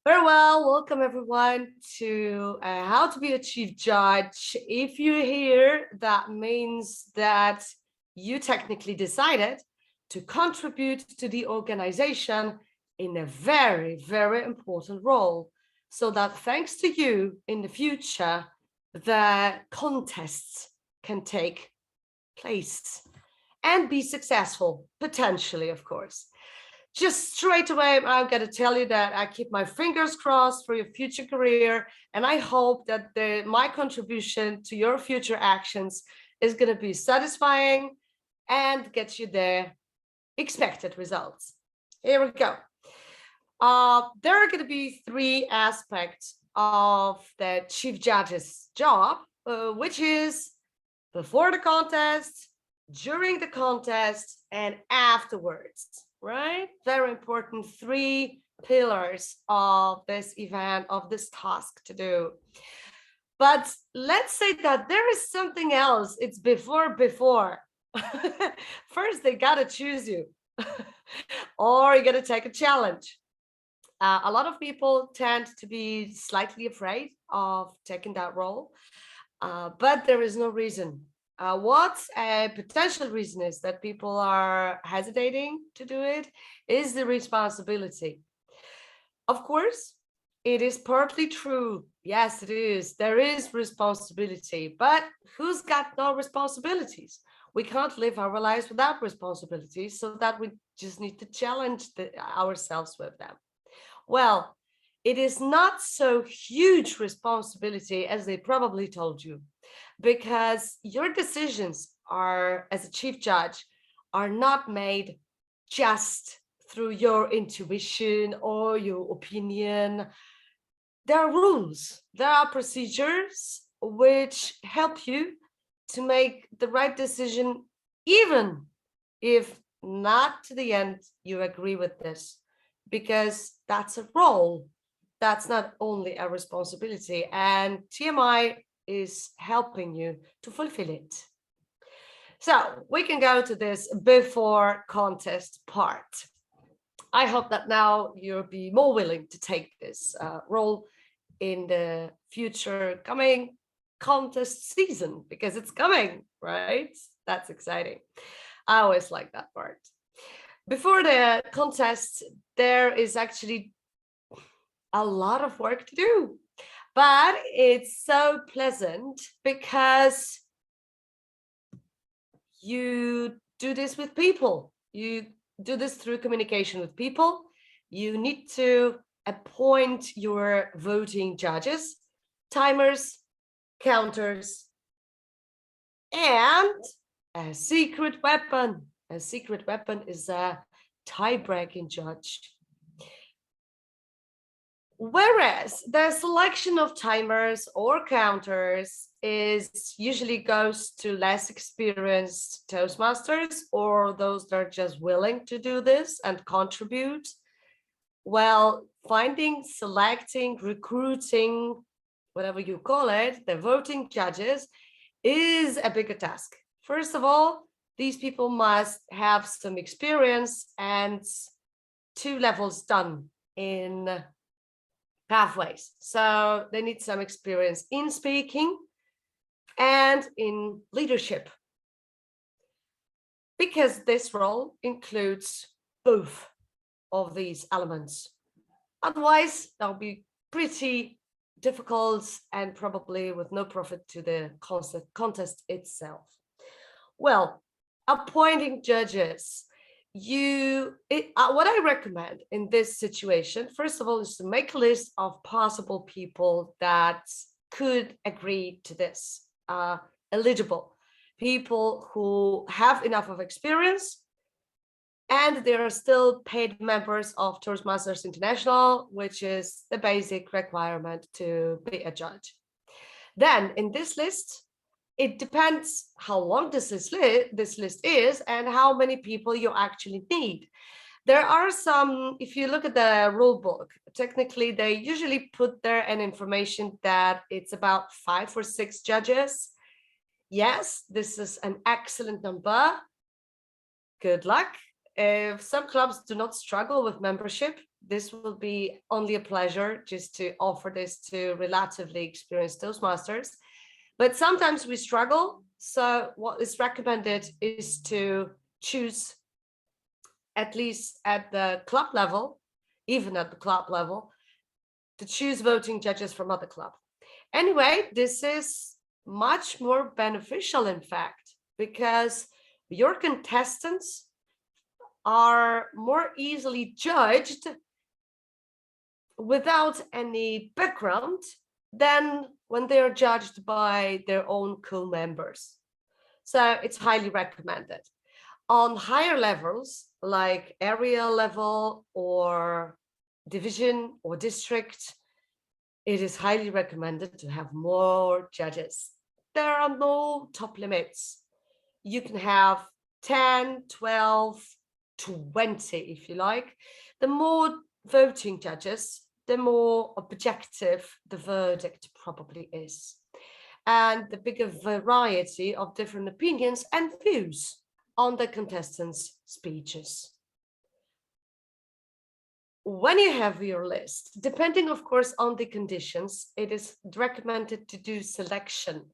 Very well, welcome everyone to How to Be a Chief Judge. If you're here, that means that you technically decided to contribute to the organization in a very, very important role. So that thanks to you in the future, the contests can take place and be successful, potentially, of course. Just straight away, I'm going to tell you that I keep my fingers crossed for your future career, and I hope that my contribution to your future actions is going to be satisfying and get you the expected results. Here we go. There are going to be three aspects of the chief judge's job, which is before the contest, during the contest, and afterwards. Right? Very important three pillars of this event, of this task to do. But let's say that there is something else. It's before. First, they got to choose you or you got to take a challenge. A lot of people tend to be slightly afraid of taking that role, but there is no reason. What a potential reason is that people are hesitating to do it is the responsibility. Of course, it is partly true. Yes, it is. There is responsibility, but who's got no responsibilities? We can't live our lives without responsibilities, so that we just need to challenge ourselves with them. Well, it is not so huge responsibility as they probably told you, because your decisions are, as a chief judge, are not made just through your intuition or your opinion. There are rules, there are procedures which help you to make the right decision, even if not to the end you agree with this, because that's a role. That's not only a responsibility, and TMI is helping you to fulfill it. So we can go to this before contest part. I hope that now you'll be more willing to take this role in the future coming contest season, because it's coming, right? That's exciting. I always like that part. Before the contest, there is actually a lot of work to do, but it's so pleasant because you do this with people. You do this through communication with people. You need to appoint your voting judges, timers, counters, and a secret weapon. A secret weapon is a tie-breaking judge. Whereas the selection of timers or counters usually goes to less experienced Toastmasters or those that are just willing to do this and contribute. Well, finding, selecting, recruiting, whatever you call it, the voting judges is a bigger task. First of all, these people must have some experience and 2 levels done in pathways. So they need some experience in speaking and in leadership, because this role includes both of these elements. Otherwise, that would be pretty difficult and probably with no profit to the contest itself. Well, appointing judges. What I recommend in this situation, first of all, is to make a list of possible people that could agree to this, eligible people who have enough of experience and they are still paid members of Toastmasters International, which is the basic requirement to be a judge. Then in this list, it depends how long this list is and how many people you actually need. There are some, if you look at the rule book, technically they usually put there an information that it's about 5 or 6 judges. Yes, this is an excellent number. Good luck. If some clubs do not struggle with membership, this will be only a pleasure just to offer this to relatively experienced Toastmasters. But sometimes we struggle. So what is recommended is to choose, at least at the club level, even at the club level, to choose voting judges from other club. Anyway, this is much more beneficial, in fact, because your contestants are more easily judged without any background than when they are judged by their own co-members. So it's highly recommended. On higher levels, like area level or division or district, it is highly recommended to have more judges. There are no top limits. You can have 10, 12, 20, if you like. The more voting judges, the more objective the verdict probably is. And the bigger variety of different opinions and views on the contestants' speeches. When you have your list, depending, of course, on the conditions, it is recommended to do selection,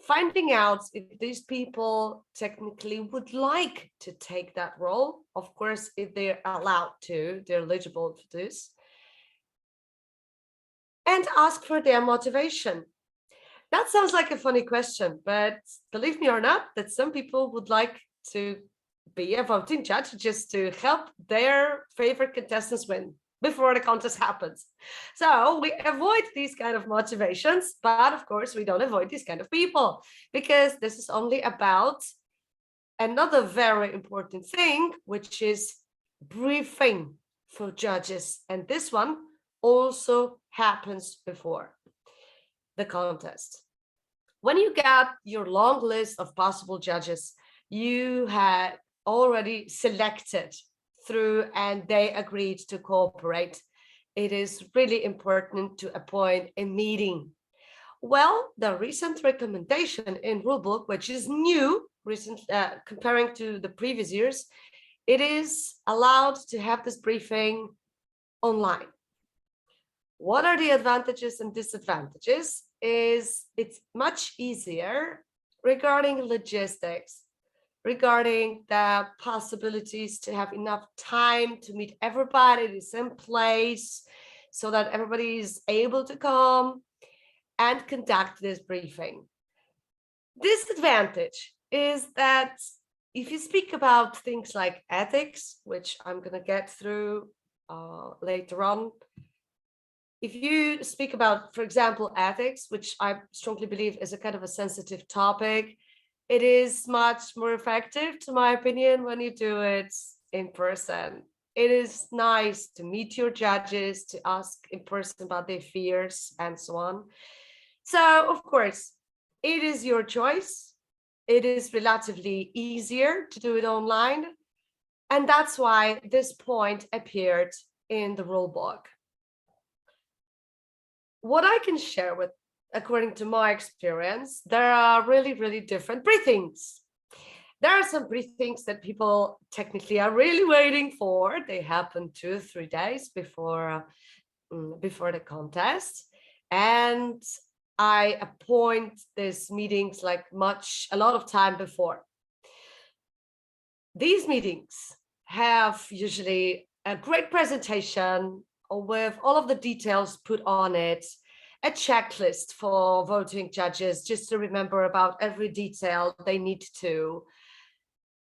finding out if these people technically would like to take that role. Of course, if they're allowed to, they're eligible to this, and ask for their motivation. That sounds like a funny question, but believe me or not, that some people would like to be a voting judge just to help their favorite contestants win before the contest happens. So we avoid these kind of motivations, but of course we don't avoid these kind of people, because this is only about another very important thing, which is briefing for judges. And this one also happens before the contest. When you get your long list of possible judges, you had already selected through and they agreed to cooperate, it is really important to appoint a meeting. Well, the recent recommendation in Rulebook, which is new, recent, comparing to the previous years, it is allowed to have this briefing online. What are the advantages and disadvantages? Is it's much easier regarding logistics, regarding the possibilities to have enough time to meet everybody in the same place so that everybody is able to come and conduct this briefing. Disadvantage is that if you speak about things like ethics, which I'm going to get through later on, if you speak about, for example, ethics, which I strongly believe is a kind of a sensitive topic, it is much more effective, to my opinion, when you do it in person. It is nice to meet your judges, to ask in person about their fears and so on. So, of course, it is your choice. It is relatively easier to do it online. And that's why this point appeared in the rulebook. What I can share with, according to my experience, there are really, really different briefings. There are some briefings that people technically are really waiting for. They happen 2 or 3 days before the contest. And I appoint these meetings like a lot of time before. These meetings have usually a great presentation with all of the details put on it, a checklist for voting judges just to remember about every detail they need to,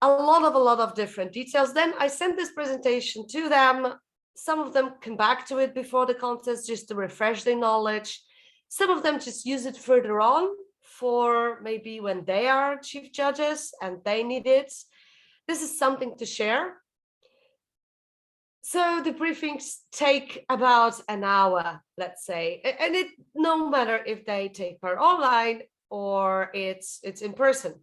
a lot of different details. Then I send this presentation to them. Some of them come back to it before the contest just to refresh their knowledge. Some of them just use it further on for maybe when they are chief judges and they need it. This is something to share. So the briefings take about an hour, let's say, and it no matter if they take part online or it's in person,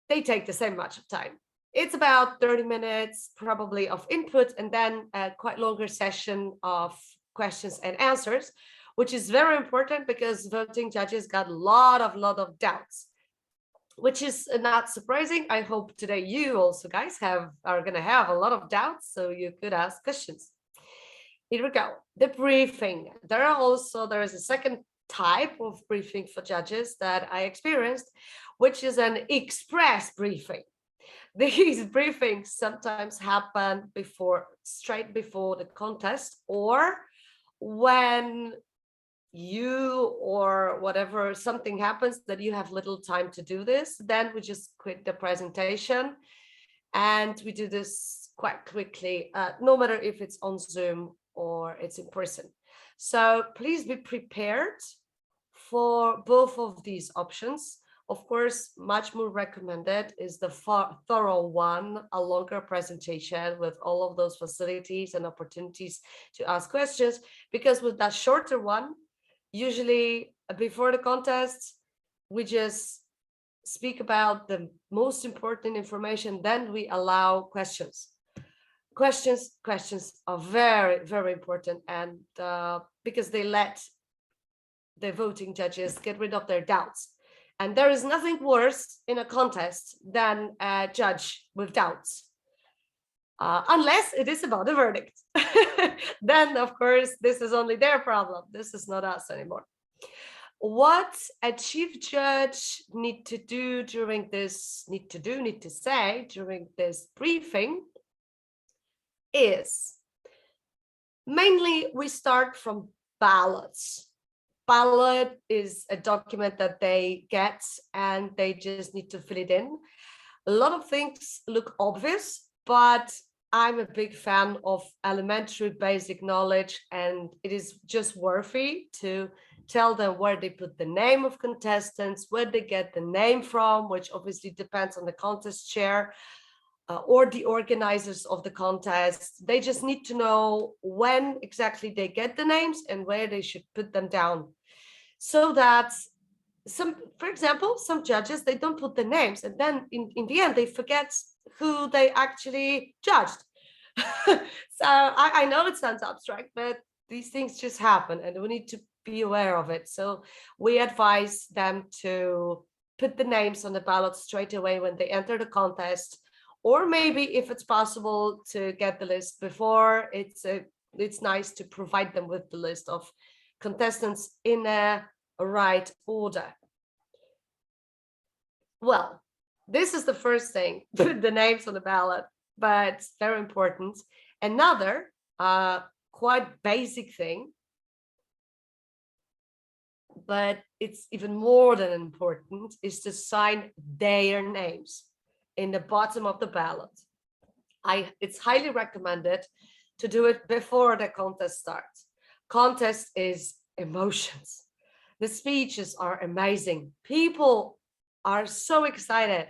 they take the same much of time. It's about 30 minutes probably of input and then a quite longer session of questions and answers, which is very important because voting judges got a lot of doubts. which is not surprising. I hope today you also guys are going to have a lot of doubts, so you could ask questions. Here we go. The briefing. There is a second type of briefing for judges that I experienced, which is an express briefing. These briefings sometimes happen straight before the contest, or when you or whatever something happens that you have little time to do this, then we just quit the presentation and we do this quite quickly, no matter if it's on Zoom or it's in person. So please be prepared for both of these options. Of course, much more recommended is the thorough one, a longer presentation with all of those facilities and opportunities to ask questions, because with that shorter one, usually before the contest, we just speak about the most important information, then we allow questions. Questions are very, very important, and because they let the voting judges get rid of their doubts. And there is nothing worse in a contest than a judge with doubts. Unless it is about the verdict. Then, of course, this is only their problem. This is not us anymore. What a chief judge need to say during this briefing is mainly we start from ballots. Ballot is a document that they get and they just need to fill it in. A lot of things look obvious, but I'm a big fan of elementary basic knowledge, and it is just worthy to tell them where they put the name of contestants, where they get the name from, which obviously depends on the contest chair or the organizers of the contest. They just need to know when exactly they get the names and where they should put them down. So that for example, some judges, they don't put the names, and then in the end, they forget who they actually judged. So I know it sounds abstract, but these things just happen and we need to be aware of it. So we advise them to put the names on the ballot straight away when they enter the contest, or maybe if it's possible to get the list before, it's nice to provide them with the list of contestants in a right order. Well, this is the first thing, put the names on the ballot, but very important. Another quite basic thing, but it's even more than important, is to sign their names in the bottom of the ballot. It's highly recommended to do it before the contest starts. Contest is emotions. The speeches are amazing. People are so excited.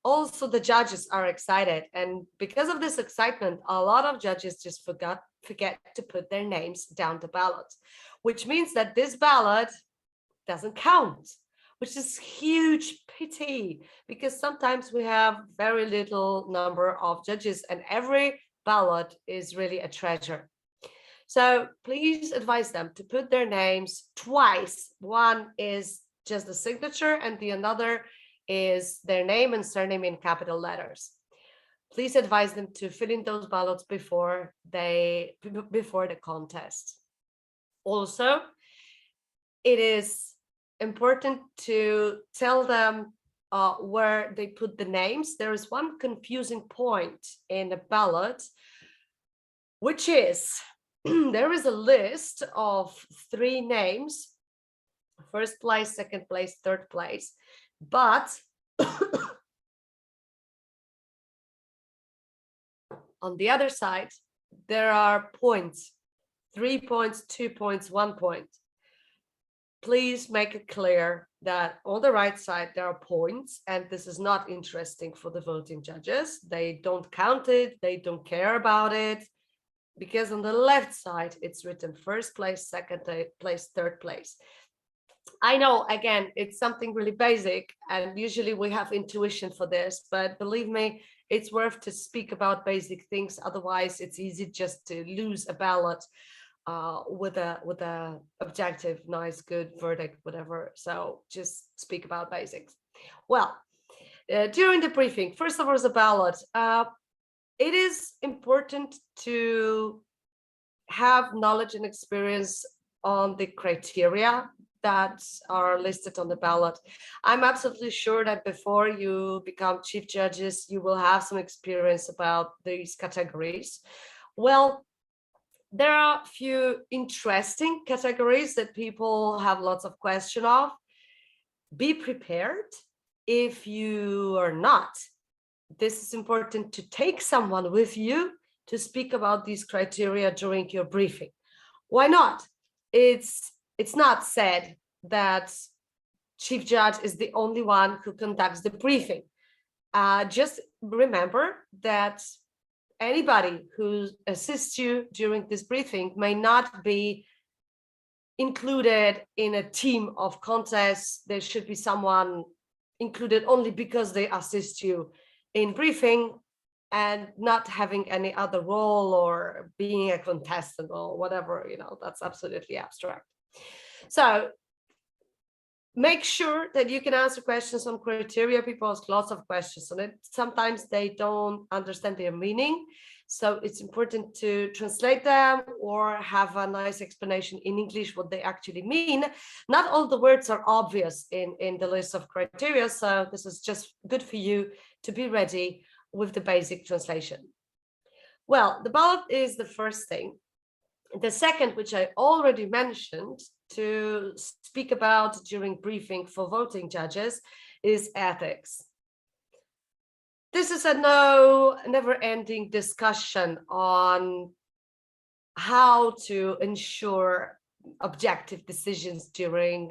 Also, the judges are excited. And because of this excitement, a lot of judges just forget to put their names down the ballot, which means that this ballot doesn't count, which is huge pity, because sometimes we have very little number of judges and every ballot is really a treasure. So please advise them to put their names twice. One is just the signature and the another is their name and surname in capital letters. Please advise them to fill in those ballots before the contest. Also, it is important to tell them where they put the names. There is one confusing point in the ballot, which is there is a list of 3 names: first place, second place, third place. But on the other side, there are points: 3 points, 2 points, 1 point. Please make it clear that on the right side, there are points, and this is not interesting for the voting judges. They don't count it. They don't care about it, because on the left side, it's written first place, second place, third place. I know, again, it's something really basic, and usually we have intuition for this, but believe me, it's worth to speak about basic things. Otherwise, it's easy just to lose a ballot with a objective, nice, good verdict, whatever. So just speak about basics. Well, during the briefing, first of all, the ballot. It is important to have knowledge and experience on the criteria that are listed on the ballot. I'm absolutely sure that before you become chief judges, you will have some experience about these categories. Well, there are a few interesting categories that people have lots of question of. Be prepared. If you are not, this is important to take someone with you to speak about these criteria during your briefing. Why not? It's not said that chief judge is the only one who conducts the briefing. Just remember that anybody who assists you during this briefing may not be included in a team of contests. There should be someone included only because they assist you in briefing and not having any other role or being a contestant or whatever, that's absolutely abstract. So make sure that you can answer questions on criteria. People ask lots of questions on it. Sometimes they don't understand their meaning. So it's important to translate them or have a nice explanation in English what they actually mean. Not all the words are obvious in the list of criteria. So this is just good for you to be ready with the basic translation. Well, the ballot is the first thing. The second, which I already mentioned to speak about during briefing for voting judges, is ethics. This is a never-ending discussion on how to ensure objective decisions during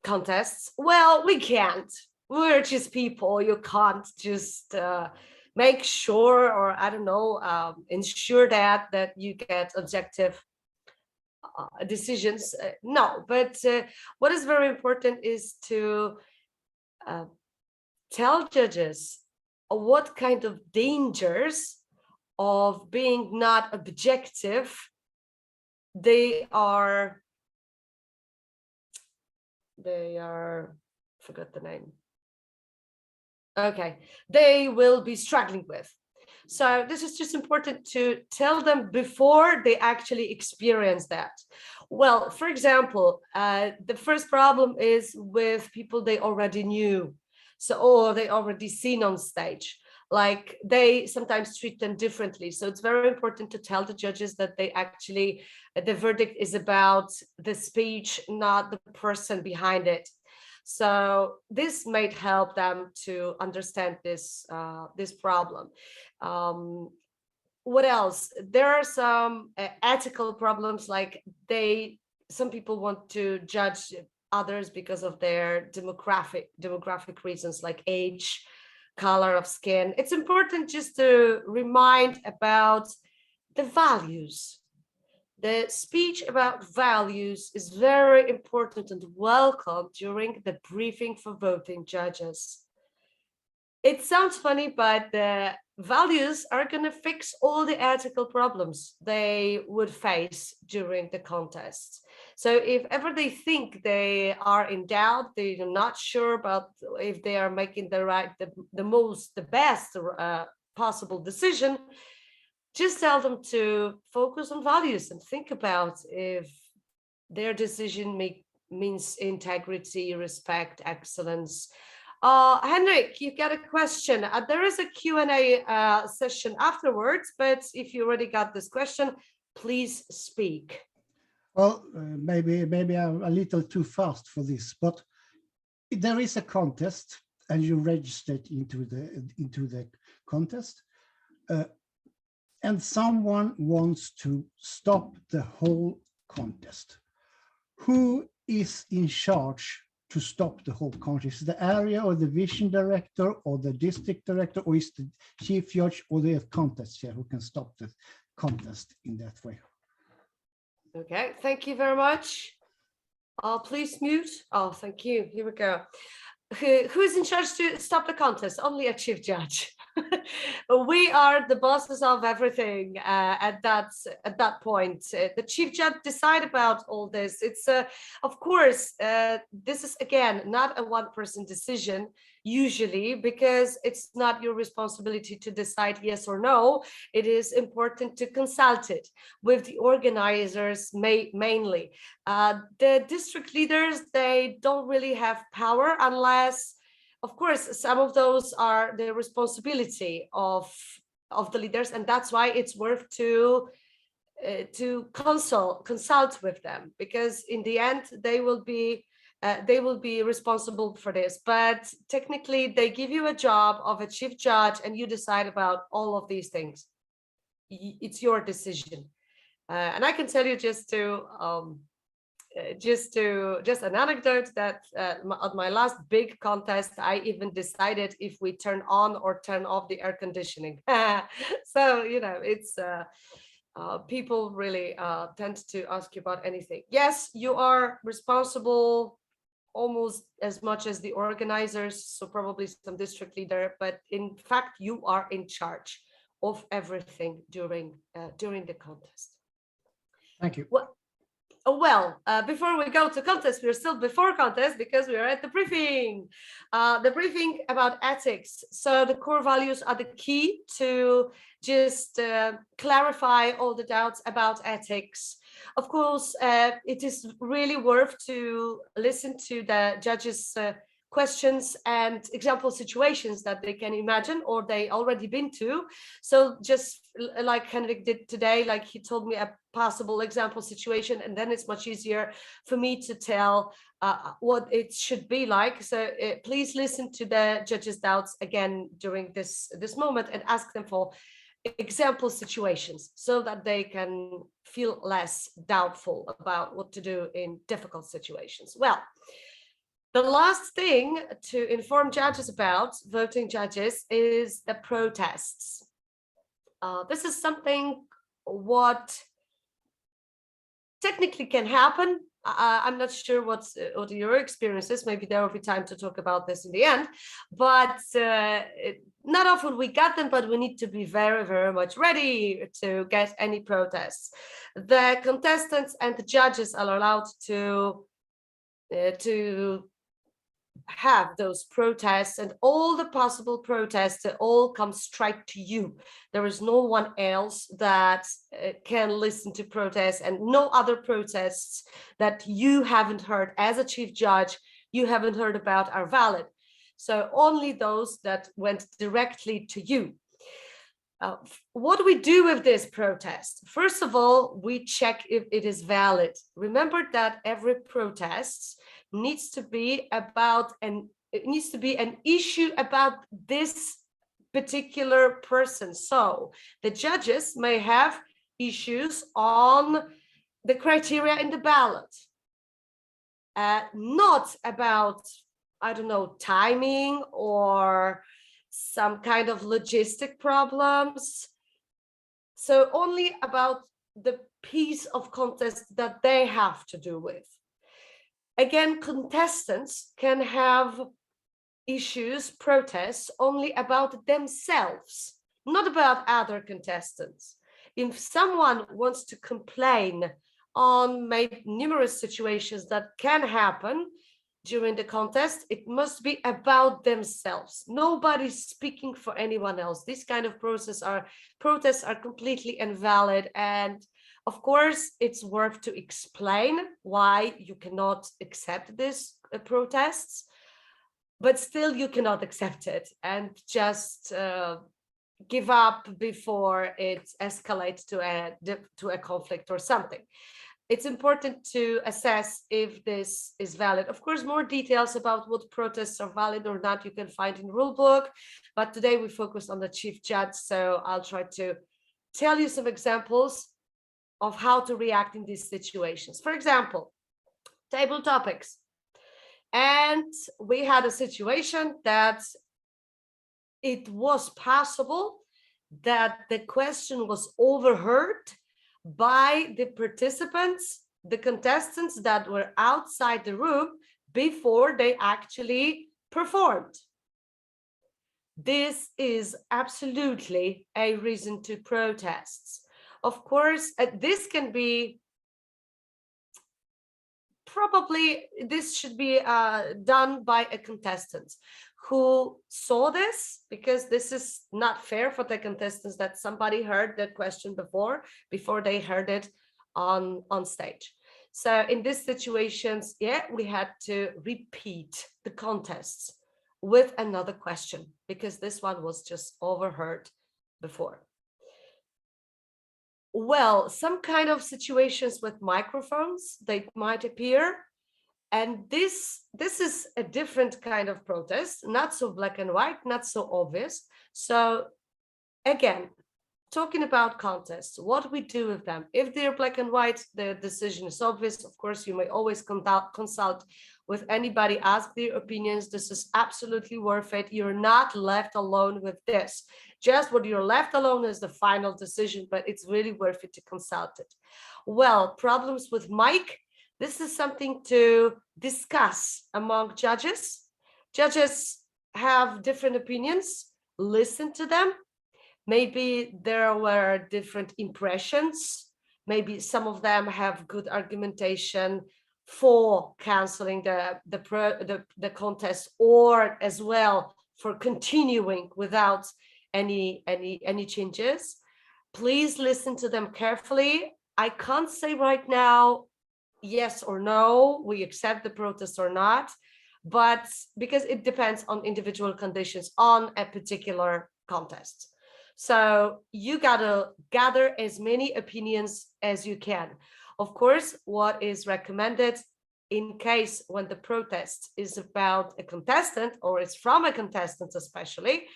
contests. Well, we can't. We're just people. You can't just make sure, or I don't know, ensure that you get objective decisions. No, but what is very important is to tell judges what kind of dangers of being not objective they forgot the name. Okay, they will be struggling with. So this is just important to tell them before they actually experience that. Well, for example, the first problem is with people they already knew. So, or they already seen on stage, like they sometimes treat them differently. So it's very important to tell the judges that the verdict is about the speech, not the person behind it. So this might help them to understand this problem. What else? There are some ethical problems, like some people want to judge others because of their demographic reasons, like age, color of skin. It's important just to remind about the values. The speech about values is very important and welcome during the briefing for voting judges. It sounds funny, but the values are going to fix all the ethical problems they would face during the contest. So if ever they think they are in doubt, they're not sure about if they are making the best possible decision, just tell them to focus on values and think about if their decision means integrity, respect, excellence. Henrik, you've got a question. There is a Q&A session afterwards, but if you already got this question, please speak. Well, maybe I'm a little too fast for this, but there is a contest, and you registered into the contest, and someone wants to stop the whole contest. Who is in charge to stop the whole contest? The area or the division director or the district director, or is the chief judge or the contest chair who can stop the contest in that way? Okay, thank you very much. Please mute. Oh, thank you. Here we go. who is in charge to stop the contest? Only a chief judge. We are the bosses of everything at that point. The chief judge decide about all this. It's of course this is again not a one-person decision usually, because it's not your responsibility to decide yes or no. It is important to consult it with the organizers mainly. The district leaders, they don't really have power unless, of course, some of those are the responsibility of the leaders, and that's why it's worth to consult with them, because in the end they will be responsible for this. But technically, they give you a job of a chief judge, and you decide about all of these things. It's your decision, and I can tell you just an anecdote that on my last big contest, I even decided if we turn on or turn off the air conditioning. So it's people really tend to ask you about anything. Yes, you are responsible almost as much as the organizers, so probably some district leader, but in fact you are in charge of everything during the contest. Thank you. Well, before we go to contest, we're still before contest because we are at the briefing. The briefing about ethics. So the core values are the key to just clarify all the doubts about ethics. Of course, it is really worth to listen to the judges' questions and example situations that they can imagine or they already been to. So just like Henrik did today, like he told me a possible example situation, and then it's much easier for me to tell what it should be like. So please listen to the judges' doubts again during this moment and ask them for example situations so that they can feel less doubtful about what to do in difficult situations. Well, the last thing to inform judges about, voting judges, is the protests. This is something what technically can happen. I'm not sure what your experience is. Maybe there will be time to talk about this in the end, but not often we get them, but we need to be very, very much ready to get any protests. The contestants and the judges are allowed to have those protests, and all the possible protests all come straight to you. There is no one else that can listen to protests, and no other protests that you haven't heard as a chief judge, you haven't heard about are valid. So only those that went directly to you. What do we do with this protest? First of all, we check if it is valid. Remember that every protest needs to be an issue about this particular person. So the judges may have issues on the criteria in the ballot, not about, I don't know, timing or some kind of logistic problems. So only about the piece of contest that they have to do with. Again, contestants can have issues, protests only about themselves, not about other contestants. If someone wants to complain on maybe numerous situations that can happen during the contest, it must be about themselves. Nobody's speaking for anyone else. These kind of protests are completely invalid, and of course it's worth to explain why you cannot accept these protests, but still you cannot accept it and just give up before it escalates to a conflict or something. It's important to assess if this is valid. Of course, more details about what protests are valid or not you can find in Rulebook, but today we focus on the chief judge, so I'll try to tell you some examples of how to react in these situations. For example, table topics. And we had a situation that it was possible that the question was overheard by the participants, the contestants that were outside the room before they actually performed. This is absolutely a reason to protest. Of course, this can be probably, this should be done by a contestant who saw this, because this is not fair for the contestants that somebody heard the question before they heard it on stage. So in these situations, yeah, we had to repeat the contests with another question, because this one was just overheard before. Well, some kind of situations with microphones, they might appear. And this is a different kind of protest, not so black and white, not so obvious. So again, talking about contests, what we do with them. If they're black and white, the decision is obvious. Of course, you may always consult with anybody, ask their opinions. This is absolutely worth it. You're not left alone with this. Just what you're left alone is the final decision, but it's really worth it to consult it. Well, problems with mic. This is something to discuss among judges. Judges have different opinions. Listen to them. Maybe there were different impressions. Maybe some of them have good argumentation for canceling the contest, or as well for continuing without any changes. Please listen to them carefully. I can't say right now yes or no, we accept the protest or not, but because it depends on individual conditions on a particular contest. So you gotta gather as many opinions as you can. Of course, what is recommended in case when the protest is about a contestant, or it's from a contestant especially,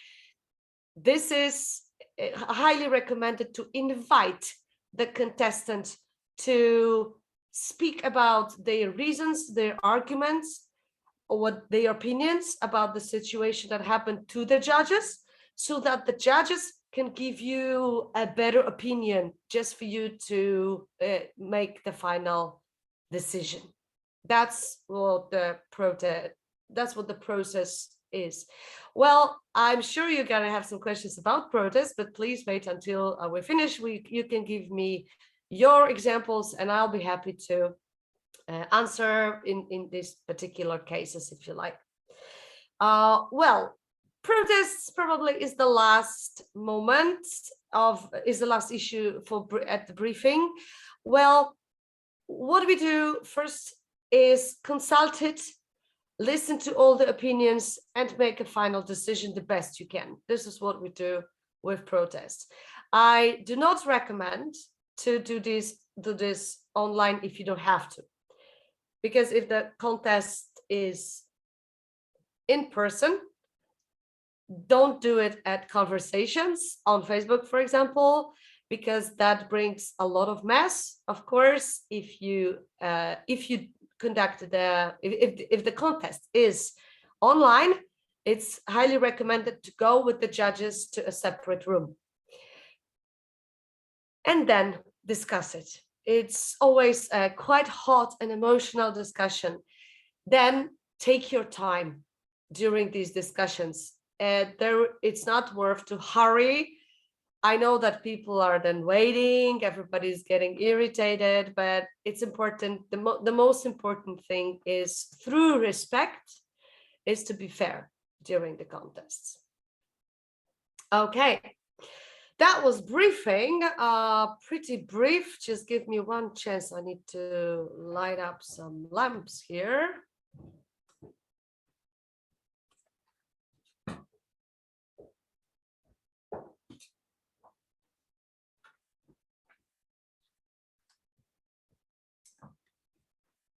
this is highly recommended to invite the contestant to speak about their reasons, their arguments, or what their opinions about the situation that happened to the judges, so that the judges can give you a better opinion just for you to make the final decision. That's what the process is. Well, I'm sure you're gonna have some questions about protest, but please wait until we finish. You can give me your examples and I'll be happy to answer in these particular cases if you like. Well, protests probably is the last issue at the briefing. Well, what we do first is consult it, listen to all the opinions, and make a final decision the best you can. This is what we do with protests. I do not recommend to do this online if you don't have to, because if the contest is in person, don't do it at conversations on Facebook, for example, because that brings a lot of mess. Of course, if you conduct if the contest is online, it's highly recommended to go with the judges to a separate room and then discuss it. It's always a quite hot and emotional discussion. Then take your time during these discussions. It's not worth to hurry. I know that people are then waiting, everybody's getting irritated, but it's important. The most important thing is, through respect, is to be fair during the contests. Okay, that was briefing, pretty brief. Just give me one chance. I need to light up some lamps here.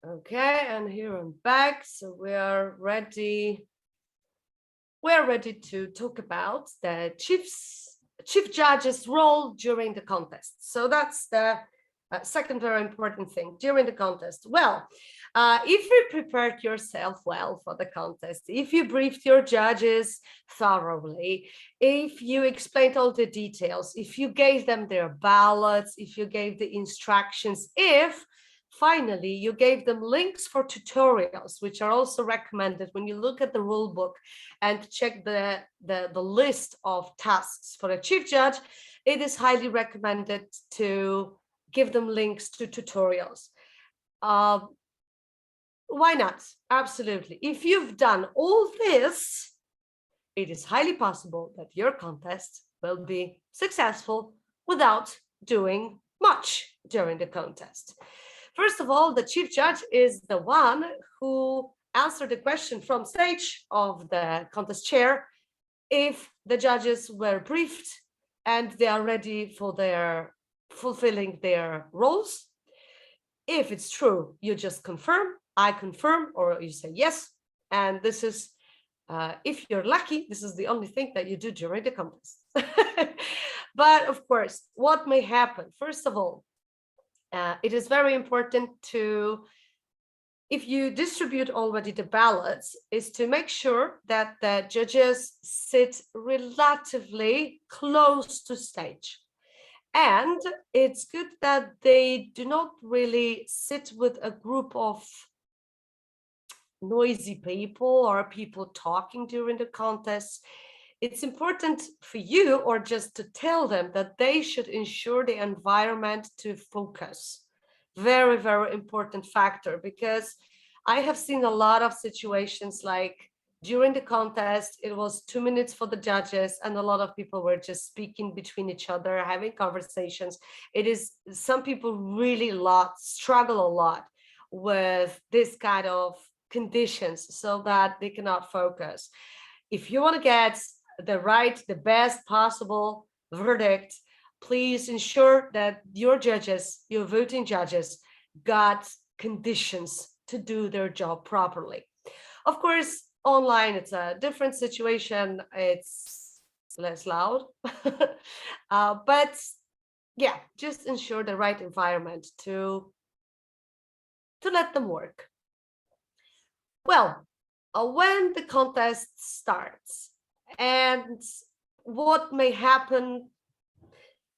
Okay, and here I'm back. So we're ready. We're ready to talk about the chief judge's role during the contest. So that's the second very important thing during the contest. Well, if you prepared yourself well for the contest, if you briefed your judges thoroughly, if you explained all the details, if you gave them their ballots, if you gave the instructions, if Finally, you gave them links for tutorials, which are also recommended when you look at the rule book and check the list of tasks for a chief judge. It is highly recommended to give them links to tutorials. Why not? Absolutely. If you've done all this, it is highly possible that your contest will be successful without doing much during the contest. First of all, the chief judge is the one who answered the question from stage of the contest chair if the judges were briefed and they are ready for their fulfilling their roles. If it's true, you just confirm, I confirm, or you say yes. And this is, if you're lucky, this is the only thing that you do during the contest. But of course, what may happen? First of all, it is very important to, if you distribute already the ballots, is to make sure that the judges sit relatively close to stage. And it's good that they do not really sit with a group of noisy people or people talking during the contest. It's important for you, or just to tell them that they should ensure the environment to focus. Very, very important factor, because I have seen a lot of situations like during the contest, it was 2 minutes for the judges and a lot of people were just speaking between each other, having conversations. It is, some people really struggle a lot with this kind of conditions so that they cannot focus. If you want to get the best possible verdict, please ensure that your judges, your voting judges, got conditions to do their job properly. Of course, online, it's a different situation. It's less loud, but yeah, just ensure the right environment to let them work. Well, when the contest starts, and what may happen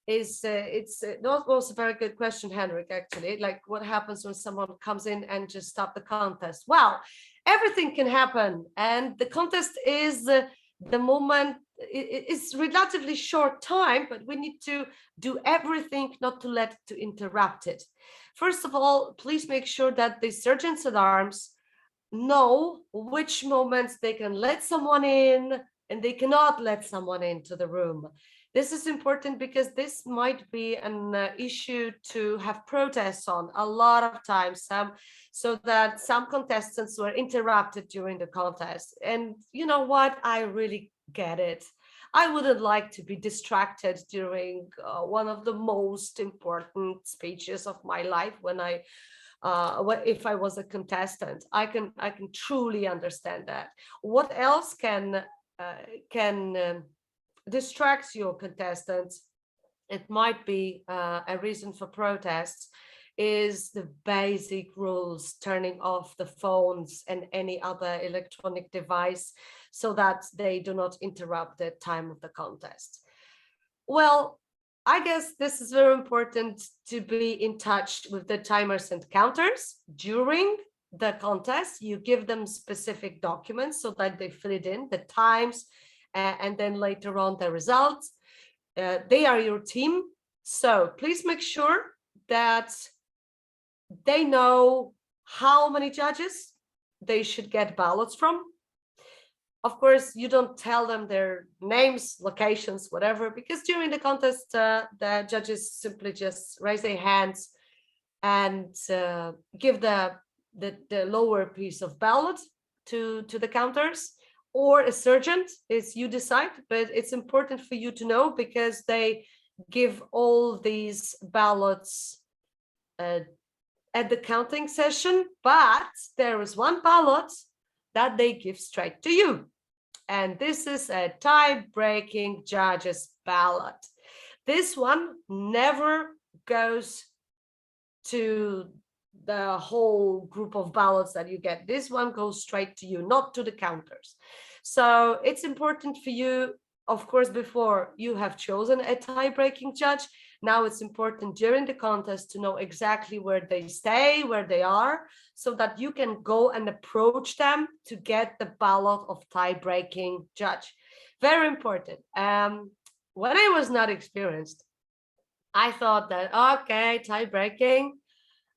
is, that was a very good question, Henrik, actually. Like, what happens when someone comes in and just stop the contest? Well, everything can happen. And the contest is the moment, it's relatively short time, but we need to do everything not to let to interrupt it. First of all, please make sure that the sergeants at arms know which moments they can let someone in and they cannot let someone into the room. This is important because this might be an issue to have protests on a lot of times, so that some contestants were interrupted during the contest. And you know what? I really get it. I wouldn't like to be distracted during one of the most important speeches of my life when if I was a contestant. I can truly understand that. What else can distracts your contestants? It might be a reason for protests is the basic rules, turning off the phones and any other electronic device so that they do not interrupt the time of the contest. Well, I guess this is very important to be in touch with the timers and counters during the contest. You give them specific documents so that they fill it in, the times, and then later on the results. They are your team, so please make sure that they know how many judges they should get ballots from. Of course, you don't tell them their names, locations, whatever, because during the contest, the judges simply just raise their hands and give the lower piece of ballot to the counters, or a sergeant, is you decide, but it's important for you to know because they give all these ballots at the counting session, but there is one ballot that they give straight to you. And this is a tie-breaking judges ballot. This one never goes to the whole group of ballots that you get. This one goes straight to you, not to the counters. So it's important for you, of course, before you have chosen a tie-breaking judge, Now it's important during the contest to know exactly where they stay, where they are, so that you can go and approach them to get the ballot of tie-breaking judge. Very important. When I was not experienced, I thought that, okay, tie-breaking,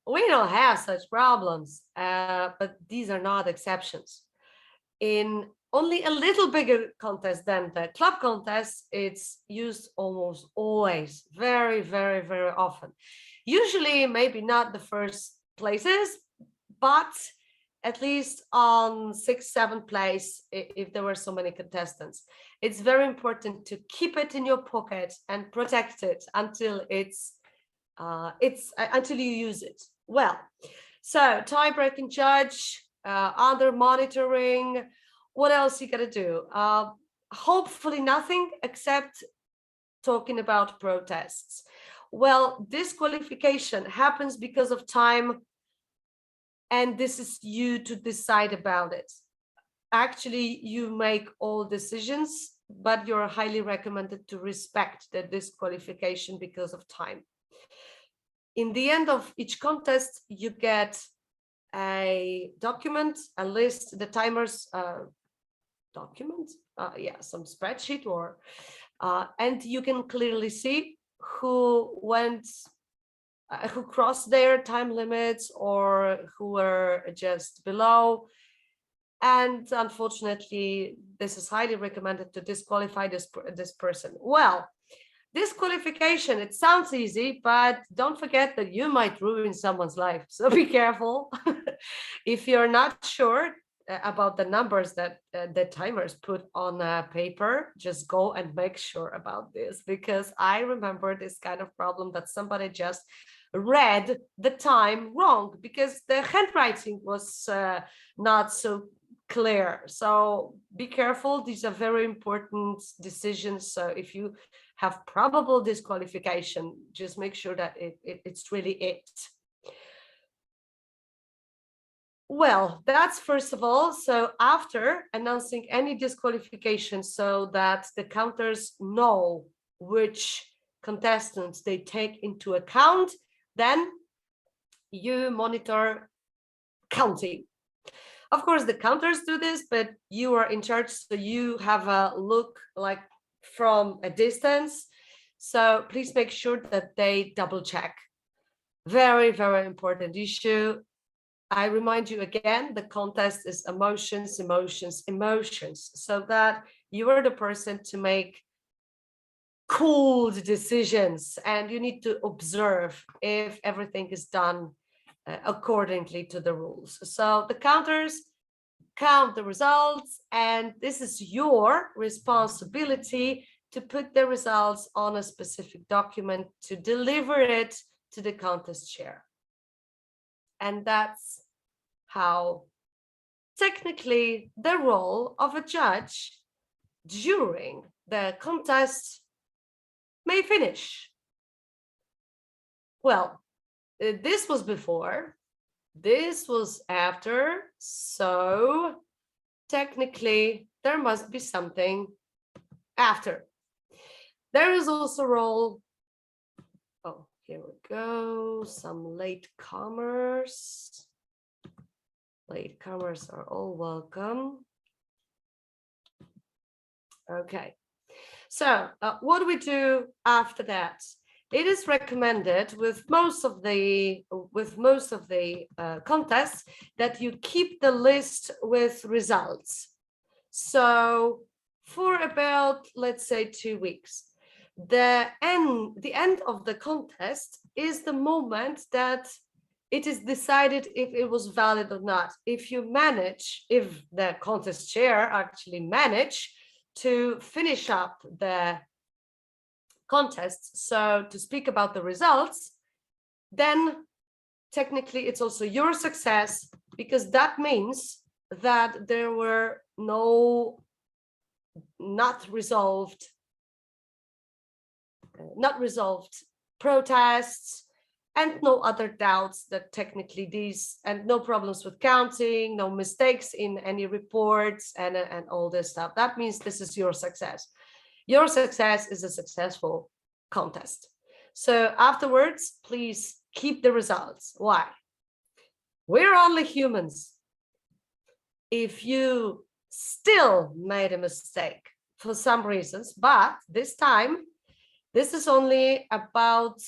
we don't have such problems, but these are not exceptions. In only a little bigger contest than the club contest, it's used almost always, very, very, very often. Usually, maybe not the first places, but at least on 6th, 7th place, if there were so many contestants. It's very important to keep it in your pocket and protect it until until you use it. Well, so tie-breaking judge, other monitoring. What else you gotta do? Hopefully nothing except talking about protests. Well, disqualification happens because of time, and this is you to decide about it. Actually, you make all decisions, but you're highly recommended to respect the disqualification because of time. In the end of each contest, you get a document, a list, the timers document, some spreadsheet, or and you can clearly see who went, who crossed their time limits or who were just below. And unfortunately, this is highly recommended to disqualify this person. Well, disqualification, it sounds easy, but don't forget that you might ruin someone's life. So be careful. If you're not sure about the numbers that the timers put on paper, just go and make sure about this, because I remember this kind of problem that somebody just read the time wrong because the handwriting was not so clear. So be careful. These are very important decisions. So if you have probable disqualification, just make sure that it's really it. Well, that's first of all. So after announcing any disqualification, so that the counters know which contestants they take into account, then you monitor counting. Of course, the counters do this, but you are in charge, so you have a look like from a distance. So please make sure that they double check. Very, very important issue. I remind you again, the contest is emotions, emotions, emotions, so that you are the person to make cool decisions, and you need to observe if everything is done accordingly to the rules. So the counters count the results, and this is your responsibility to put the results on a specific document to deliver it to the contest chair. And that's how technically the role of a judge during the contest may finish. Well, this was before, this was after, so technically there must be something after. There is also a role, oh, here we go, some latecomers. Latecomers are all welcome. Okay, so what do we do after that? It is recommended with most of the contests that you keep the list with results. So for about, let's say, 2 weeks, the end of the contest is the moment that it is decided if it was valid or not. If the contest chair actually manage to finish up the contest, so to speak about the results, then technically it's also your success, because that means that there were not resolved protests, and no other doubts that technically these, and no problems with counting, no mistakes in any reports, and all this stuff. That means this is your success. Your success is a successful contest. So afterwards, please keep the results. Why? We're only humans. If you still made a mistake for some reasons, but this time, this is only about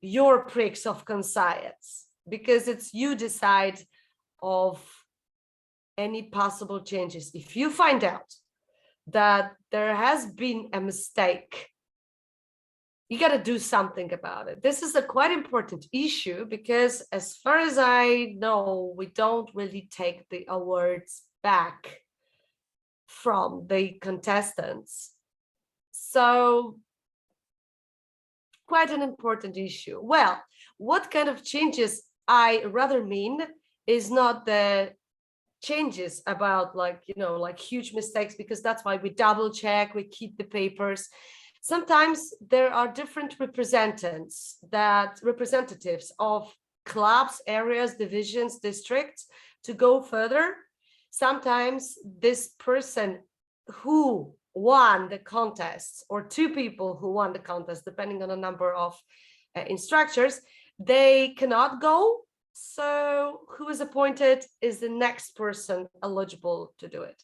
your pricks of conscience, because it's you decide of any possible changes. If you find out that there has been a mistake, you got to do something about it. This is a quite important issue because as far as I know, we don't really take the awards back from the contestants. So quite an important issue. Well, what kind of changes I rather mean is not the changes about like, like huge mistakes, because that's why we double check, we keep the papers. Sometimes there are different representatives of clubs, areas, divisions, districts to go further. Sometimes this person who won the contest, or two people who won the contest, depending on the number of instructors, they cannot go. So who is appointed is the next person eligible to do it.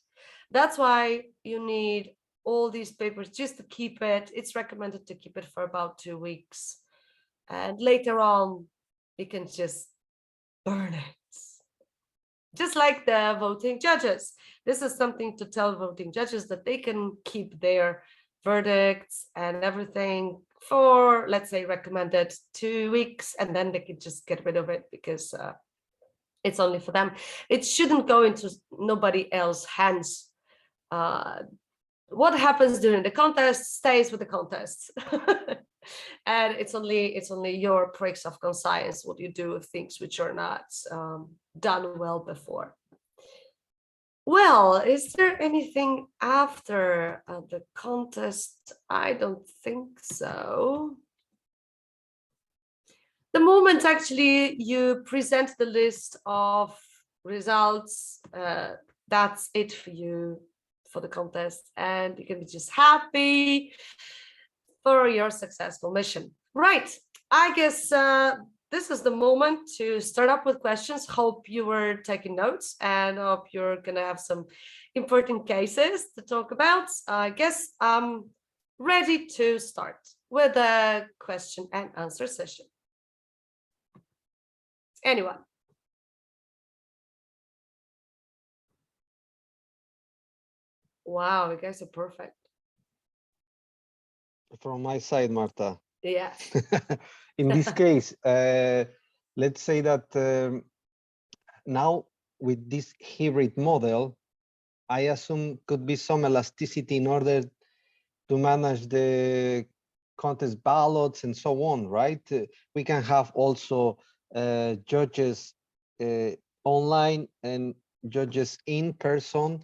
That's why you need all these papers just to keep it. It's recommended to keep it for about 2 weeks. And later on, you can just burn it. Just like the voting judges. This is something to tell voting judges that they can keep their verdicts and everything for, let's say, recommended 2 weeks, and then they can just get rid of it because it's only for them. It shouldn't go into nobody else's hands. What happens during the contest stays with the contest. And it's only your pricks of conscience what you do with things which are not done well before. Well, is there anything after the contest? I don't think so. The moment actually you present the list of results, that's it for you for the contest, and you can be just happy for your successful mission. Right, I guess this is the moment to start up with questions. Hope you were taking notes and hope you're gonna have some important cases to talk about. I guess I'm ready to start with a question and answer session. Anyone? Wow, you guys are perfect. From my side, Marta. Yeah. In this case, let's say that now with this hybrid model, I assume could be some elasticity in order to manage the contest ballots and so on, right? We can have also judges online and judges in person.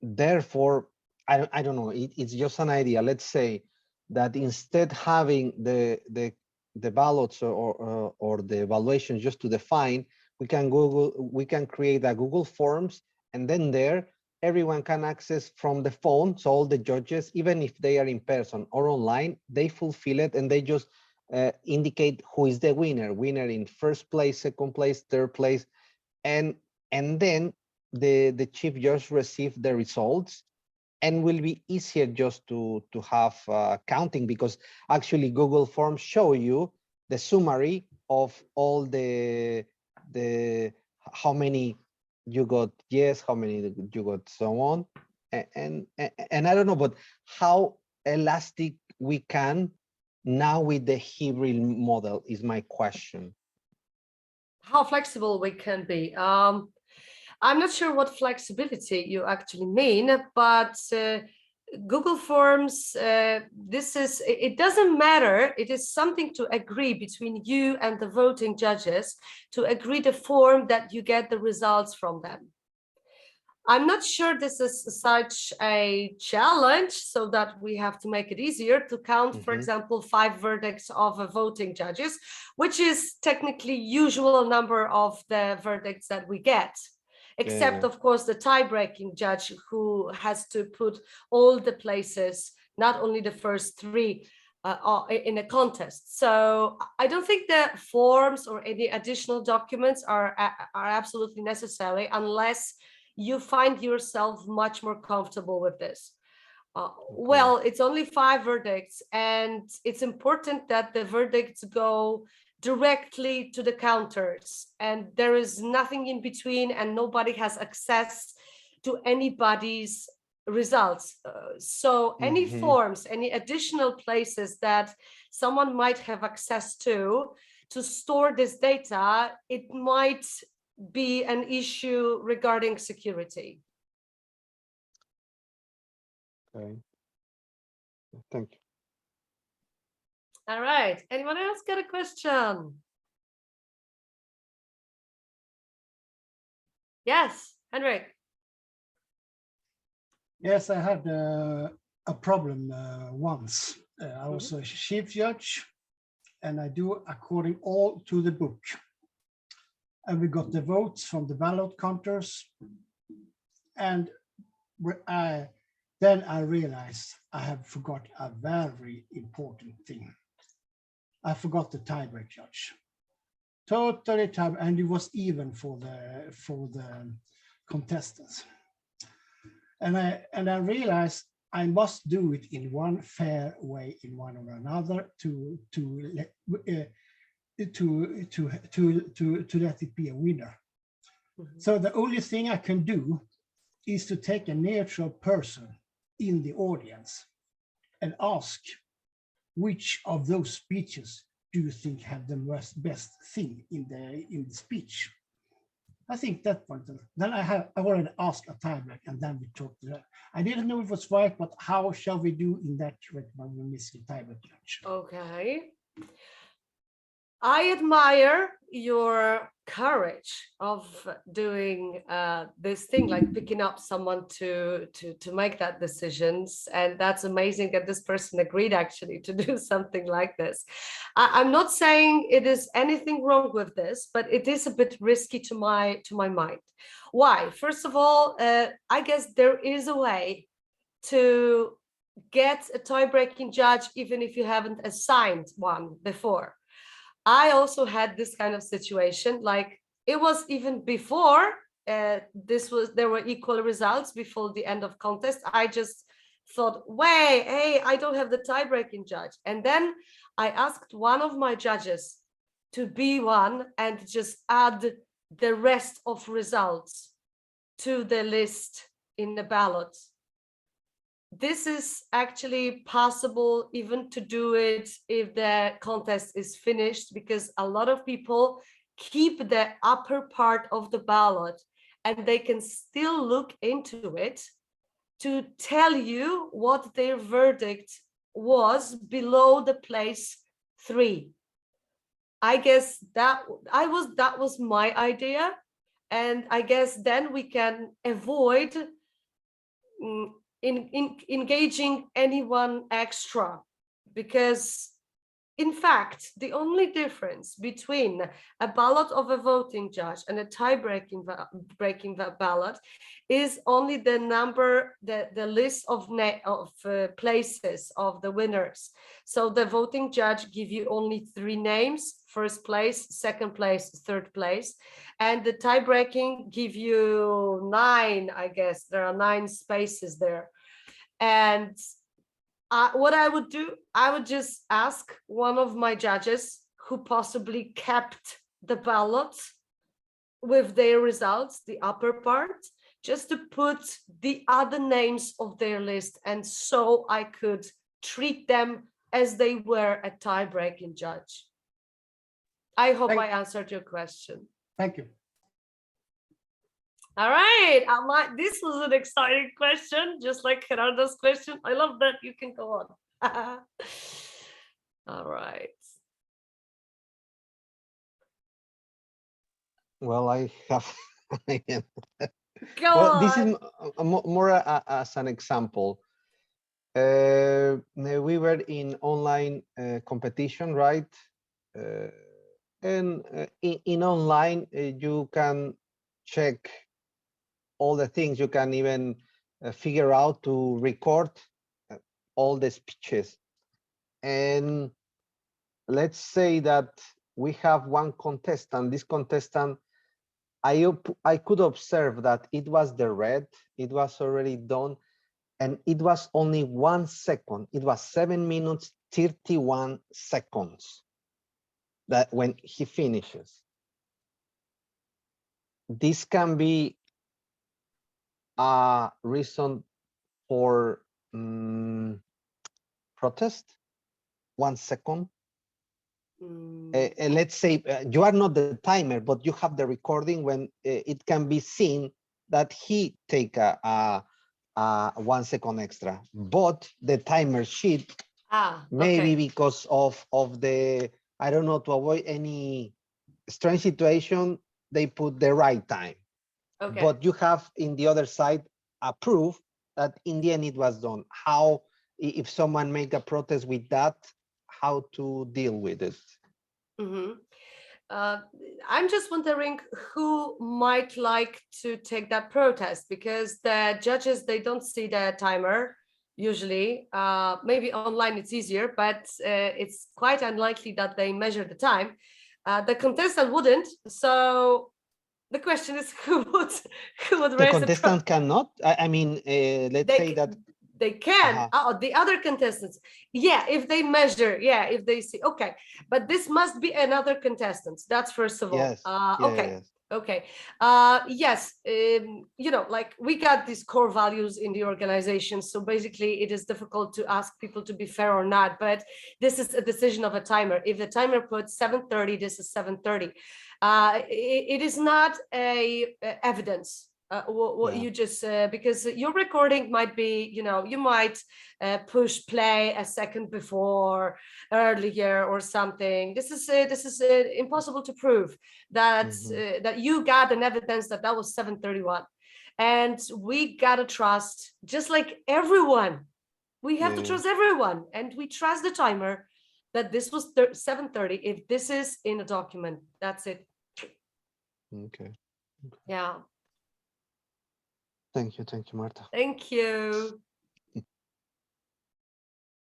Therefore, I don't know, it's just an idea. Let's say that instead having the ballots or the evaluation just to define, we can create a Google Forms, and then there everyone can access from the phone. So all the judges, even if they are in person or online, they fulfill it and they just indicate who is the winner in first place, second place, third place, and then the chief judge receive the results, and will be easier just to have counting, because actually Google Forms show you the summary of all the how many you got yes, how many you got so on, and I don't know, but how elastic we can now with the hybrid model is my question. How flexible we can be. I'm not sure what flexibility you actually mean, but Google Forms, it doesn't matter. It is something to agree between you and the voting judges to agree the form that you get the results from them. I'm not sure this is such a challenge, so that we have to make it easier to count, for example, 5 verdicts of voting judges, which is technically usual number of the verdicts that we get. Except, of course, the tie-breaking judge who has to put all the places, not only the first 3. in a contest. So I don't think that forms or any additional documents are absolutely necessary unless you find yourself much more comfortable with this. Well, it's only 5 verdicts, and it's important that the verdicts go directly to the counters, and there is nothing in between, and nobody has access to anybody's results. So any forms, any additional places that someone might have access to store this data, it might be an issue regarding security. Okay. Thank you. All right. Anyone else got a question? Yes, Henrik. Yes, I had a problem once. I was a chief judge, and I do according all to the book. And we got the votes from the ballot counters, and then I realized I have forgot a very important thing. I forgot the tiebreak judge. Totally time, and it was even for the contestants. And I realized I must do it in one fair way, in one or another, to let it be a winner. So the only thing I can do is to take a neutral person in the audience and ask, which of those speeches do you think have the best thing in the speech? I think that one. Then I already asked a tiebreak, and then we talked. I didn't know it was right, but how shall we do in that when we miss the tiebreak judge? Okay. I admire your courage of doing this thing, like picking up someone to make that decisions, and that's amazing that this person agreed actually to do something like this. I'm not saying it is anything wrong with this, but it is a bit risky to my mind. Why? First of all, I guess there is a way to get a tie-breaking judge even if you haven't assigned one before. I also had this kind of situation, like it was even before there were equal results before the end of contest. I just thought, wait, hey, I don't have the tie-breaking judge. And then I asked one of my judges to be one and just add the rest of results to the list in the ballot. This is actually possible even to do it if the contest is finished, because a lot of people keep the upper part of the ballot and they can still look into it to tell you what their verdict was below the place 3. I guess that was my idea, and I guess then we can avoid in engaging anyone extra, because in fact the only difference between a ballot of a voting judge and a tie-breaking ballot is only the number, the list of places of the winners. So the voting judge give you only 3 names: first place, second place, third place, and the tie-breaking give you 9. I guess there are 9 spaces there. And what I would do, I would just ask one of my judges who possibly kept the ballot with their results, the upper part, just to put the other names of their list, and so I could treat them as they were a tie-breaking judge. I hope I answered your question. Thank you. All right, this was an exciting question, just like Gerardo's question. I love that. You can go on. All right. Well, I have. Go Well, on. this is more as an example. We were in online competition, right? And in online, you can check all the things. You can even figure out to record all the speeches. And let's say that we have one contestant. This contestant, I could observe that it was the red, it was already done, and it was only 1 second. It was 7 minutes, 31 seconds that when he finishes. This can be a reason for protest. 1 second. Let's say you are not the timer, but you have the recording when it can be seen that he take a 1 second extra, but the timer sheet, maybe because of the, I don't know, to avoid any strange situation, they put the right time. Okay. But you have in the other side a proof that in the end it was done. How, if someone make a protest with that, how to deal with it? I'm just wondering who might like to take that protest, because the judges, they don't see the timer usually. Maybe online it's easier, but it's quite unlikely that they measure the time. The contestant wouldn't. So the question is, who would The raise contestant cannot. I mean, let's say that they can. The other contestants, yeah, if they measure, yeah, if they see, okay, but this must be another contestant. That's first of all. Yes. Okay. Yes. Okay. Yes. You know, like we got these core values in the organization. So basically it is difficult to ask people to be fair or not, but this is a decision of a timer. If the timer puts 7:30, this is 7:30. It is not a evidence. What you just because your recording might be, you know, you might push play a second before, earlier or something. This is impossible to prove that that you got an evidence that that was 7:31, and we gotta trust, just like everyone, we have to trust everyone, and we trust the timer that this was 7:30 if this is in a document. That's it. Okay. Yeah. Thank you, Marta. Thank you.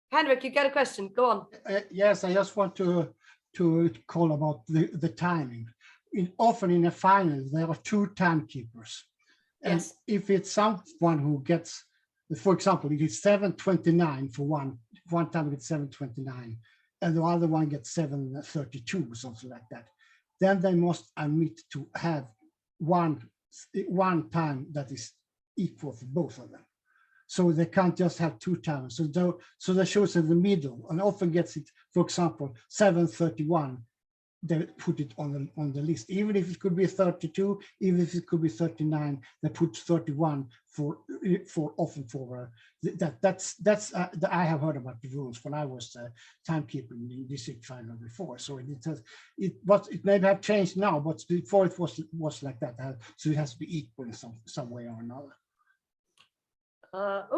Henrik, you got a question? Go on. Yes, I just want to call about the timing. Often in a final, there are 2 timekeepers. And Yes. if it's someone who gets, for example, if it's 7:29 for one time gets 7:29, and the other one gets 7:32 or something like that, then they must admit to have one time that is equal for both of them. So they can't just have 2 times. So that shows in the middle, and often gets it, for example, 7:31, they put it on the list, even if it could be 32, even if it could be 39, they put 31 for that's I have heard about the rules when I was timekeeper in the district final before. So it may have changed now, but before it was like that. So it has to be equal in some way or another.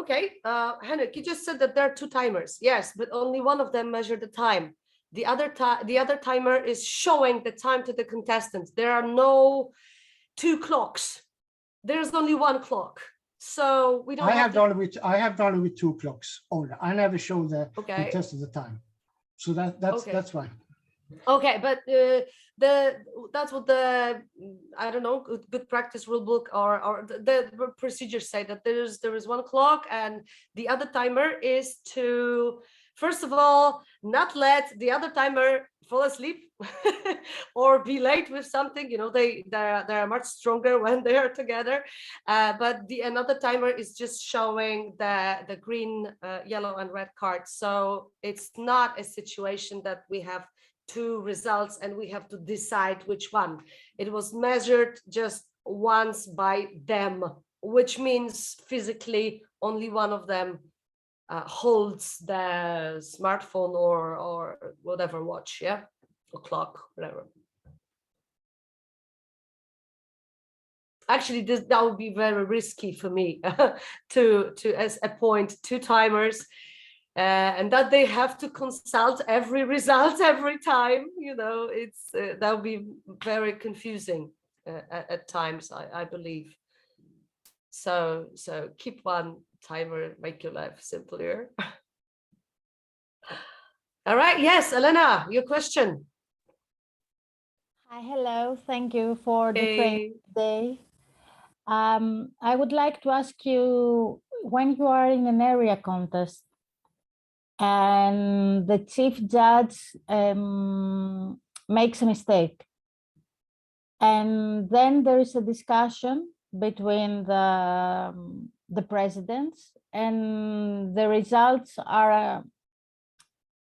Okay, Henrik, you just said that there are 2 timers. Yes, but only one of them measured the time. The other timer is showing the time to the contestants. There are no 2 clocks. There's only 1 clock. So we don't. I have done it with 2 clocks only. I never show the contestant the time. So that's fine. Okay, but that's what the I don't know, good practice rule book or the procedures say, that there is 1 clock, and the other timer is to, first of all, not let the other timer fall asleep or be late with something. You know, they are much stronger when they are together. But another timer is just showing the green, yellow, and red cards. So it's not a situation that we have 2 results and we have to decide which one. It was measured just once by them, which means physically only one of them holds the smartphone or whatever watch, yeah, or clock, whatever. Actually, that would be very risky for me to appoint 2 timers. And that they have to consult every result every time, you know, it's that would be very confusing at times, I believe. So keep 1 timer, make your life simpler. All right. Yes, Elena, your question. Hi, hello. Thank you for the training Hey. today. I would like to ask you, when you are in an area contest and the chief judge makes a mistake, and then there is a discussion between the presidents, and the results are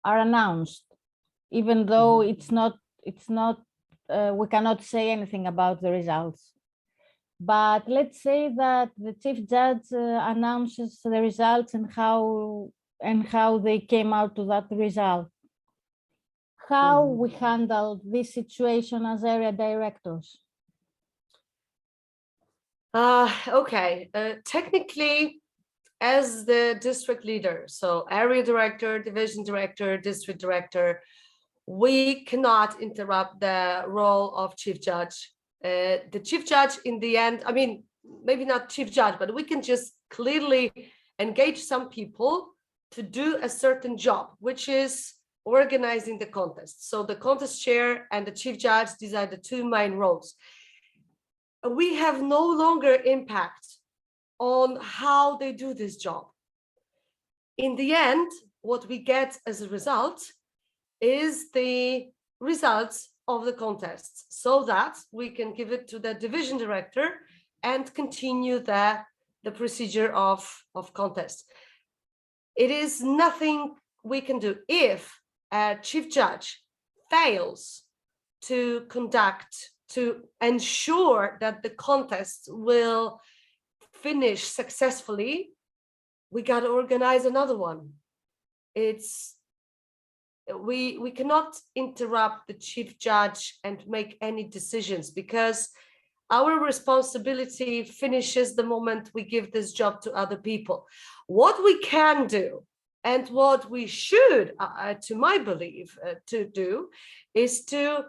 announced, even though it's not we cannot say anything about the results. But let's say that the chief judge announces the results and how they came out to that result. How we handle this situation as area directors? Okay. Technically, as the district leader, so area director, division director, district director, we cannot interrupt the role of chief judge. The chief judge in the end, I mean, maybe not chief judge, but we can just clearly engage some people to do a certain job, which is organizing the contest. So the contest chair and the chief judge, these are the two main roles. We have no longer impact on how they do this job. In the end, what we get as a result is the results of the contests, so that we can give it to the division director and continue the procedure of contest. It is nothing we can do. If a chief judge fails to conduct, to ensure that the contest will finish successfully, we got to organize another one. We cannot interrupt the chief judge and make any decisions, because our responsibility finishes the moment we give this job to other people. What we can do and what we should, to my belief, to do is to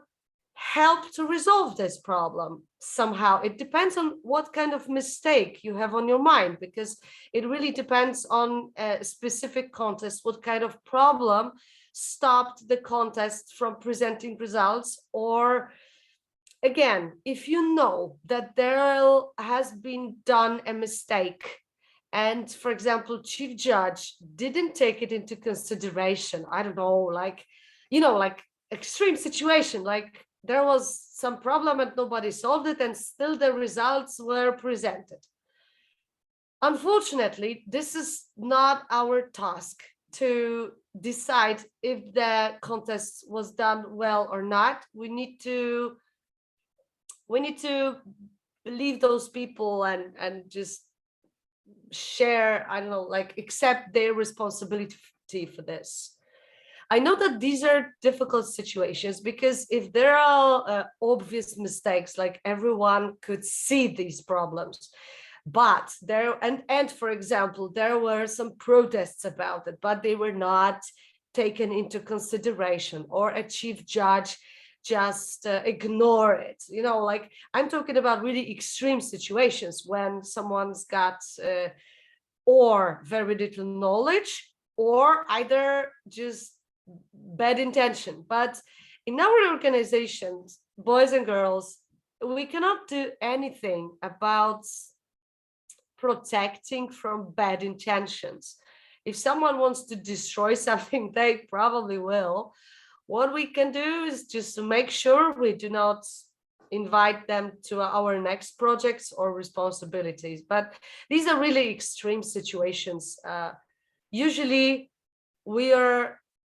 help to resolve this problem somehow. It depends on what kind of mistake you have on your mind, because it really depends on a specific contest, what kind of problem stopped the contest from presenting results. Or again, if you know that there has been done a mistake, and for example, chief judge didn't take it into consideration, I don't know, like, like extreme situation, like there was some problem and nobody solved it, and still the results were presented. Unfortunately, this is not our task to decide if the contest was done well or not. We need to leave those people and just share, I don't know, like accept their responsibility for this. I know that these are difficult situations, because if there are obvious mistakes, like everyone could see these problems, but there, and for example, there were some protests about it, but they were not taken into consideration, or a chief judge just ignore it. Like I'm talking about really extreme situations when someone's got or very little knowledge, or either just bad intention. But in our organizations, boys and girls, we cannot do anything about protecting from bad intentions. If someone wants to destroy something, they probably will. What we can do is just to make sure we do not invite them to our next projects or responsibilities. But these are really extreme situations. Usually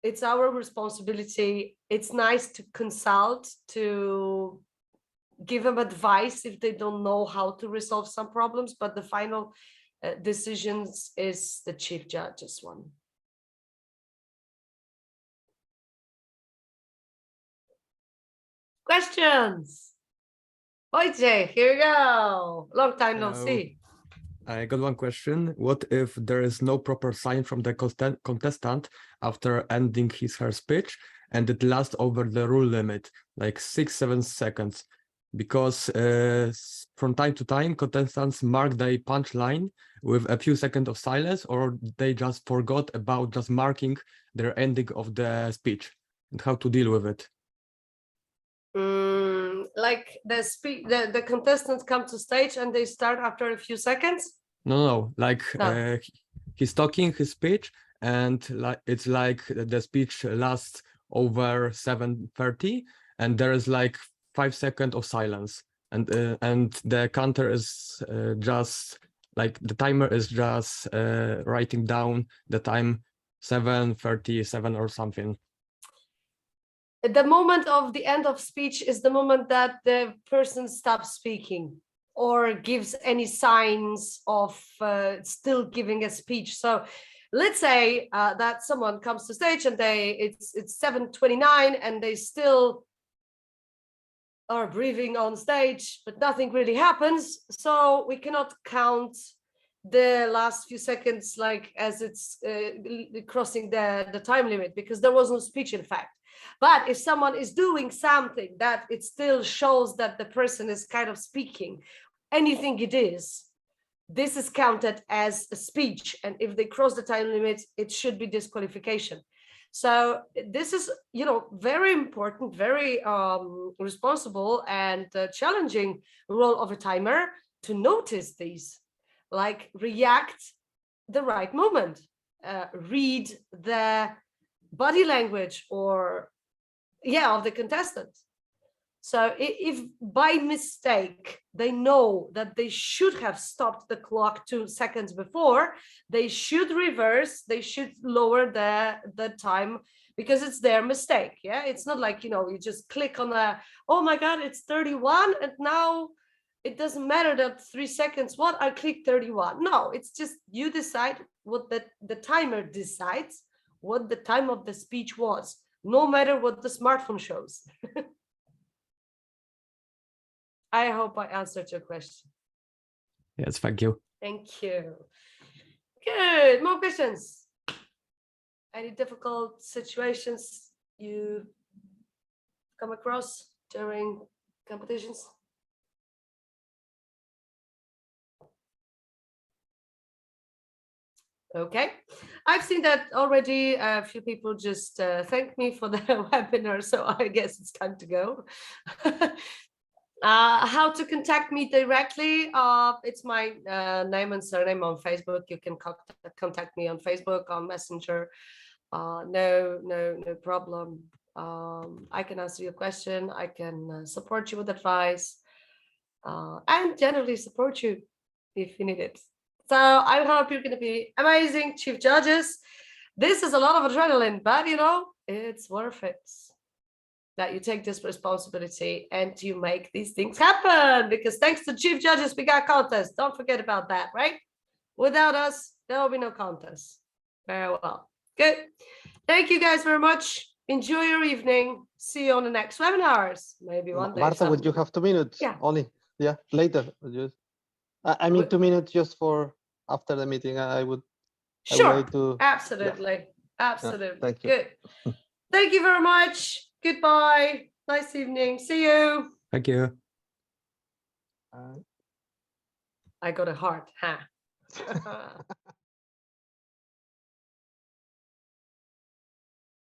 it's our responsibility. It's nice to consult, to give them advice if they don't know how to resolve some problems, but the final decisions is the chief judge's one. Questions? Wojciech, here we go. Long time no see. I got one question. What if there is no proper sign from the contestant after ending his/her speech, and it lasts over the rule limit, like 6-7 seconds? because from time to time contestants mark their punchline with a few seconds of silence, or they just forgot about just marking their ending of the speech, and how to deal with it. Like the contestants come to stage and they start after a few seconds. No, like No. he's talking his speech, and it's like the speech lasts over 7:30, and there is like 5 seconds of silence, and the counter is just like the timer is just writing down the time 7:37 or something. The moment of the end of speech is the moment that the person stops speaking or gives any signs of still giving a speech. So let's say that someone comes to stage and it's 7:29 and they still are breathing on stage, but nothing really happens. So we cannot count the last few seconds like as it's crossing the time limit, because there was no speech in fact. But if someone is doing something that it still shows that the person is kind of speaking, anything it is, this is counted as a speech. And if they cross the time limit, it should be disqualification. So this is, very important, very responsible and challenging role of a timer, to notice these, like react the right moment, read the body language of the contestants. So if by mistake they know that they should have stopped the clock 2 seconds before, they should reverse, they should lower the time, because it's their mistake. Yeah, it's not like, you just click on oh my God, it's 31 and now it doesn't matter that 3 seconds, I clicked 31. No, it's just you decide what the timer decides what the time of the speech was, no matter what the smartphone shows. I hope I answered your question. Yes, thank you. Thank you. Good. More questions? Any difficult situations you come across during competitions? Okay, I've seen that already. A few people just thanked me for the webinar, so I guess it's time to go. How to contact me directly? It's my name and surname on Facebook. You can contact me on Facebook, on Messenger. No problem. I can answer your question. I can support you with advice, and generally support you if you need it. So I hope you're going to be amazing chief judges. This is a lot of adrenaline, but it's worth it that you take this responsibility and you make these things happen, because thanks to chief judges, we got contest. Don't forget about that, right? Without us, there will be no contest. Very well. Good. Thank you guys very much. Enjoy your evening. See you on the next webinars. Maybe one day. Marta, would you have 2 minutes? Yeah. Only. Yeah, later. I mean, 2 minutes just for after the meeting. I would like to. Absolutely. Absolutely. Thank you. Good. Thank you very much. Goodbye. Nice evening. See you. Thank you. I got a heart, huh?